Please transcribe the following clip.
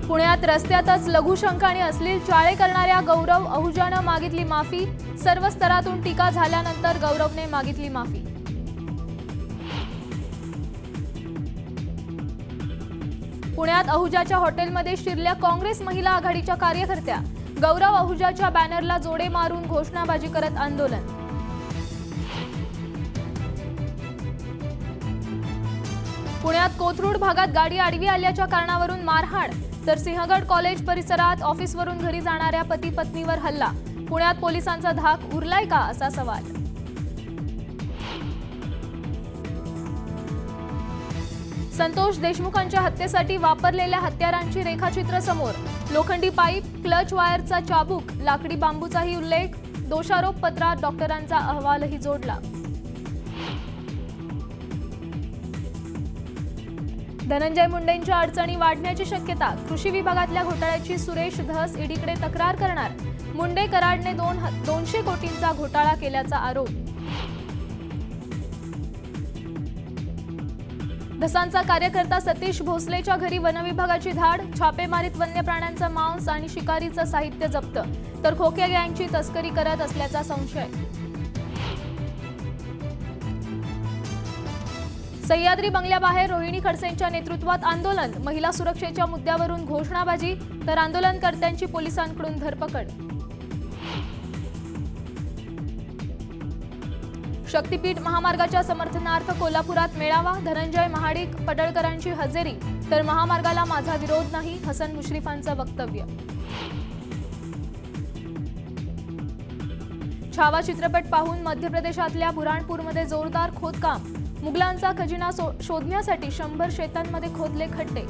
पुण्यात रस्त्यातच लघुशंका आणि अश्लील चाळे करणाऱ्या गौरव अहुजानं मागितली माफी। सर्व स्तरातून टीका झाल्यानंतर गौरवने मागितली माफी। पुण्यात अहुजाच्या हॉटेलमध्ये शिरल्या काँग्रेस महिला आघाडीच्या कार्यकर्त्या। गौरव अहुजाच्या बॅनरला जोडे मारून घोषणाबाजी करत आंदोलन। पुण्यात कोथरूड भागात गाडी आडवी आल्याच्या कारणावरून मारहाण, तर सिंहगड कॉलेज परिसरात ऑफिसवरून घरी जाणाऱ्या पती पत्नीवर हल्ला। पुण्यात पोलिसांचा धाक उरलाय का असा सवाल। संतोष देशमुखांच्या हत्येसाठी वापरलेल्या हत्यारांची रेखाचित्र समोर। लोखंडी पाईप, क्लच वायरचा चाबूक, लाकडी बांबूचाही उल्लेख। दोषारोप पत्रात डॉक्टरांचा अहवालही जोडला। धनंजय मुंडेंच्या अडचणी वाढण्याची शक्यता। कृषी विभागातल्या घोटाळ्याची सुरेश धस ईडीकडे तक्रार करणार। मुंडे कराडने 200 कोटींचा घोटाळा केल्याचा आरोप। धसांचा कार्यकर्ता सतीश भोसलेच्या घरी वनविभागाची धाड। छापेमारीत वन्य प्राण्यांचा मांस आणि शिकारीचं साहित्य जप्त, तर खोक्या गँगची तस्करी करत असल्याचा संशय। सह्याद्री बंगल्याबाहेर रोहिणी खडसेंच्या नेतृत्वात आंदोलन। महिला सुरक्षेच्या मुद्द्यावरून घोषणाबाजी, तर आंदोलनकर्त्यांची पोलिसांकडून धरपकड। शक्तीपीठ महामार्गाच्या समर्थनार्थ कोल्हापुरात मेळावा। धनंजय महाडिक पडळकरांची हजेरी, तर महामार्गाला माझा विरोध नाही, हसन मुश्रीफांचं वक्तव्य। छावा चित्रपट पाहून मध्य प्रदेशातल्या बुरहानपूरमध्ये जोरदार खोदकाम। मुघलांचा खजिना शोधण्यासाठी 100 शेतांमध्ये खोदले खड्डे।